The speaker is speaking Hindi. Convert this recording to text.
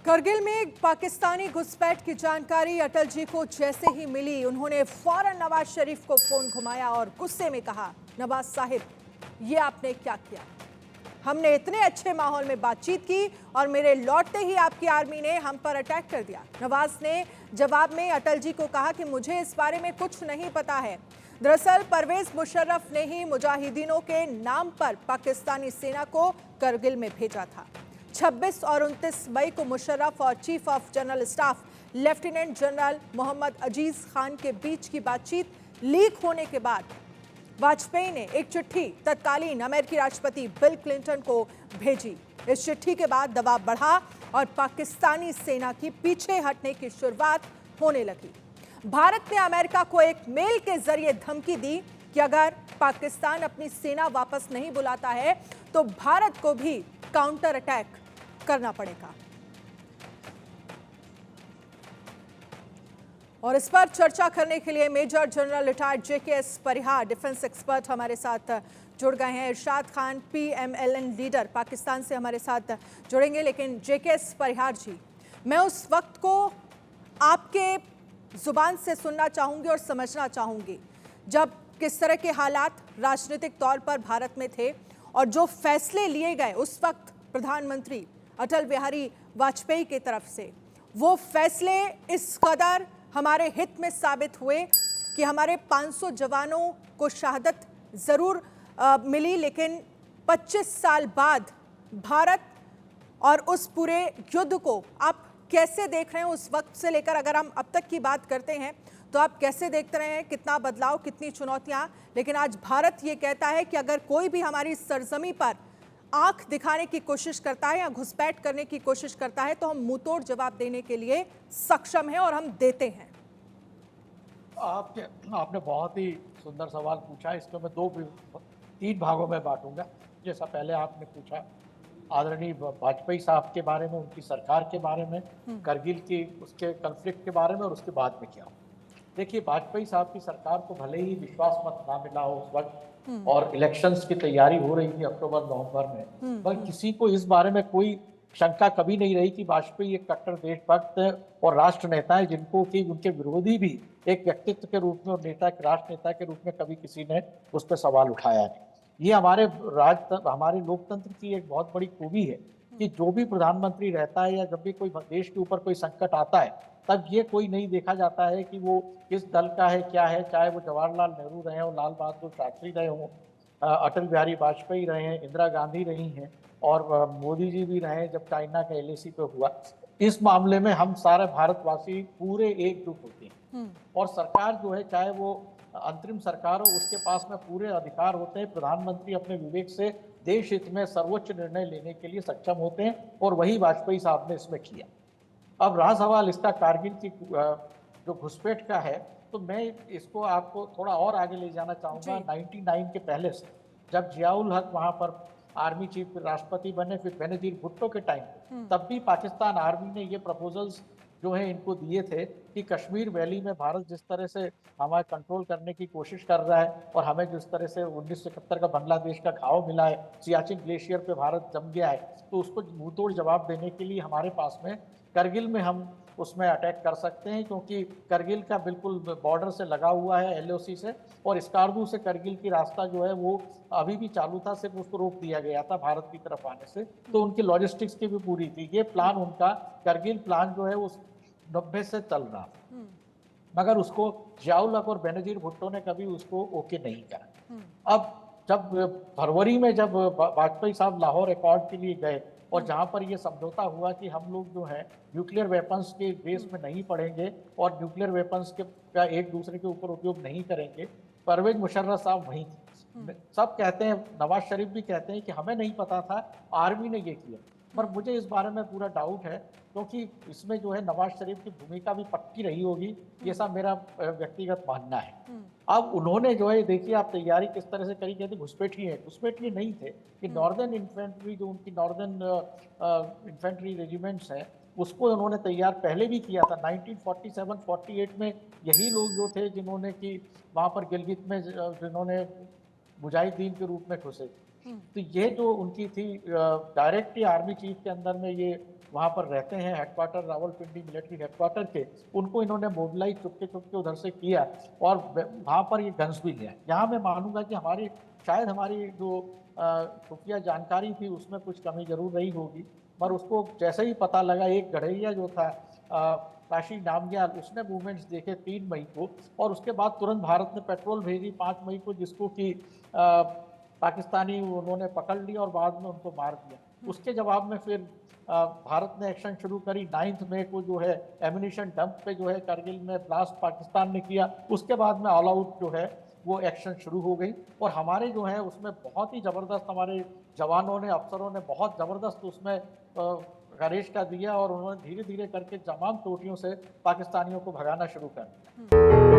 करगिल में पाकिस्तानी घुसपैठ की जानकारी अटल जी को जैसे ही मिली, उन्होंने फौरन नवाज शरीफ को फोन घुमाया और गुस्से में कहा, नवाज साहिब, ये आपने क्या किया? हमने इतने अच्छे माहौल में बातचीत की और मेरे लौटते ही आपकी आर्मी ने हम पर अटैक कर दिया। नवाज ने जवाब में अटल जी को कहा कि मुझे इस बारे में कुछ नहीं पता है। दरअसल परवेज मुशर्रफ ने ही मुजाहिदीनों के नाम पर पाकिस्तानी सेना को करगिल में भेजा था। 26 और 29 मई को मुशर्रफ और chief of general staff lieutenant general Mohammad Aziz Khan के बीच की बातचीत लीक होने के बाद वाजपेयी ने एक चिट्ठी तत्कालीन अमेरिकी राष्ट्रपति बिल क्लिंटन को भेजी। इस चिट्ठी के बाद दबाव बढ़ा और पाकिस्तानी सेना की पीछे हटने की शुरुआत होने लगी। भारत ने अमेरिका को एक मेल के जरिए धमकी दी कि अगर पाकिस्तान अपनी सेना वापस नहीं बुलाता है तो भारत को भी काउंटर अटैक करना पड़ेगा। और इस पर चर्चा करने के लिए मेजर जनरल रिटायर्ड जेकेएस परिहार डिफेंस एक्सपर्ट हमारे साथ जुड़ गए हैं। इरशाद खान पीएमएलएन लीडर पाकिस्तान से हमारे साथ जुड़ेंगे। लेकिन जेकेएस परिहार जी, मैं उस वक्त को आपके जुबान से सुनना चाहूंगी और समझना चाहूंगी जब किस तरह के हालात राजनीतिक तौर पर भारत में थे और जो फैसले लिए गए उस वक्त प्रधानमंत्री अटल बिहारी वाजपेयी की तरफ से, वो फैसले इस कदर हमारे हित में साबित हुए कि हमारे 500 जवानों को शहादत जरूर मिली, लेकिन 25 साल बाद भारत और उस पूरे युद्ध को आप कैसे देख रहे हैं? उस वक्त से लेकर अगर हम अब तक की बात करते हैं तो आप कैसे देखते रहे हैं? कितना बदलाव, कितनी चुनौतियां, लेकिन आज भारत ये कहता है कि अगर कोई भी हमारी सरजमी पर आंख दिखाने की कोशिश करता है या घुसपैठ करने की कोशिश करता है तो हम मुंहतोड़ जवाब देने के लिए सक्षम हैं और हम देते हैं। आपने बहुत ही सुंदर सवाल पूछा। इसको मैं तीन भागों में बांटूंगा। जैसा पहले आपने पूछा आदरणीय वाजपेयी साहब के बारे में, उनकी सरकार के बारे में, करगिल की उसके कॉन्फ्लिक्ट के बारे में और उसके बाद में क्या हो। देखिए, वाजपेयी साहब की सरकार को भले ही विश्वास मत ना मिला हो उस वक्त और इलेक्शंस की तैयारी हो रही थी अक्टूबर नवंबर में, पर किसी को इस बारे में कोई शंका कभी नहीं रही कि वाजपेयी एक कट्टर देशभक्त और राष्ट्र नेता है जिनको कि उनके विरोधी भी एक व्यक्तित्व के रूप में और राष्ट्र नेता के रूप में कभी किसी ने उस पर सवाल उठाया नहीं। ये हमारे लोकतंत्र की एक बहुत बड़ी खूबी है कि जो भी प्रधानमंत्री रहता है या जब भी कोई देश के ऊपर कोई संकट आता है तब ये कोई नहीं देखा जाता है कि वो किस दल का है, क्या है, चाहे वो जवाहरलाल नेहरू रहे हो, लाल बहादुर शास्त्री रहे हों, अटल बिहारी वाजपेयी रहे हैं, इंदिरा गांधी रही हैं और मोदी जी भी रहे जब चाइना का एलएसी पे हुआ। इस मामले में हम सारे भारतवासी पूरे एकजुट होते हैं और सरकार जो है, चाहे वो अंतरिम सरकार हो, उसके पास में पूरे अधिकार होते हैं। प्रधानमंत्री अपने विवेक से देश हित में सर्वोच्च निर्णय लेने के लिए सक्षम होते हैं और वही वाजपेयी साहब ने इसमें किया। अब रहा सवाल इसका कारगिल की जो घुसपैठ का है, तो मैं इसको आपको थोड़ा और आगे ले जाना चाहूँगा। 99 के पहले से, जब जियाउल हक वहाँ पर आर्मी चीफ राष्ट्रपति बने, फिर बेनजीर भुट्टो के टाइम, तब भी पाकिस्तान आर्मी ने ये प्रपोजल्स जो है इनको दिए थे कि कश्मीर वैली में भारत जिस तरह से हमारे कंट्रोल करने की कोशिश कर रहा है और हमें जिस तरह से 1971 का बांग्लादेश का घाव मिला है, सियाचिन ग्लेशियर पे भारत जम गया है, तो उसको मुंहतोड़ जवाब देने के लिए हमारे पास में करगिल में हम उसमें अटैक कर सकते हैं, क्योंकि करगिल का बिल्कुल बॉर्डर से लगा हुआ है, एलओसी से, और स्कार्दू से करगिल की रास्ता जो है वो अभी भी चालू था, सिर्फ उसको रोक दिया गया था भारत की तरफ आने से। तो उनकी लॉजिस्टिक्स की भी पूरी थी। ये प्लान उनका करगिल प्लान जो है उस 90 से चल रहा था, मगर उसको जियाउल हक और बेनजीर भुट्टो ने कभी उसको ओके नहीं करा। अब जब फरवरी में जब वाजपेयी साहब लाहौर एकॉर्ड के लिए गए और जहां पर ये समझौता हुआ कि हम लोग जो है न्यूक्लियर वेपन्स के बेस में नहीं पड़ेंगे और न्यूक्लियर वेपन्स का एक दूसरे के ऊपर उपयोग नहीं करेंगे, परवेज मुशर्रफ साहब वहीं थे। सब कहते हैं, नवाज शरीफ भी कहते हैं कि हमें नहीं पता था, आर्मी ने ये किया, पर मुझे इस बारे में पूरा डाउट है, क्योंकि इसमें जो है नवाज शरीफ की भूमिका भी पक्की रही होगी, ये सब मेरा व्यक्तिगत मानना है। अब उन्होंने जो है, देखिए आप तैयारी किस तरह से करी, कहते घुसपैठी है, घुसपैठी नहीं थे कि नॉर्दर्न इन्फेंट्री, जो उनकी नॉर्दर्न इन्फेंट्री रेजिमेंट्स हैं, उसको उन्होंने तैयार पहले भी किया था। 1947-48 में यही लोग जो थे जिन्होंने कि वहाँ पर गिलगित में जिन्होंने मुजाहिदीन के रूप में घुसे। तो ये जो उनकी थी डायरेक्टली आर्मी चीफ के अंदर में ये वहाँ पर रहते हैं हेडक्वार्टर रावलपिंडी मिलिट्री हेडक्वार्टर के, उनको इन्होंने मोबिलाइज चुपके चुपके उधर से किया और वहाँ पर ये गन्स भी लिया। यहाँ मैं मानूंगा कि शायद हमारी जो खुफिया जानकारी थी उसमें कुछ कमी जरूर रही होगी, पर उसको जैसे ही पता लगा, एक गढ़ैया जो था काशी नामग्याल, उसने मूवमेंट्स देखे 3 मई को, और उसके बाद तुरंत भारत ने पेट्रोल भेजी 5 मई को, जिसको कि पाकिस्तानी उन्होंने पकड़ लिया और बाद में उनको मार दिया। उसके जवाब में फिर भारत ने एक्शन शुरू करी। 9 मई को जो है एम्यूनिशन डंप पे जो है करगिल में ब्लास्ट पाकिस्तान ने किया। उसके बाद में ऑल आउट जो है वो एक्शन शुरू हो गई, और हमारे जो है उसमें बहुत ही ज़बरदस्त हमारे जवानों ने, अफसरों ने बहुत ज़बरदस्त उसमें गरेश का दिया, और उन्होंने धीरे धीरे करके तमाम चोटियों से पाकिस्तानियों को भगाना शुरू कर दिया।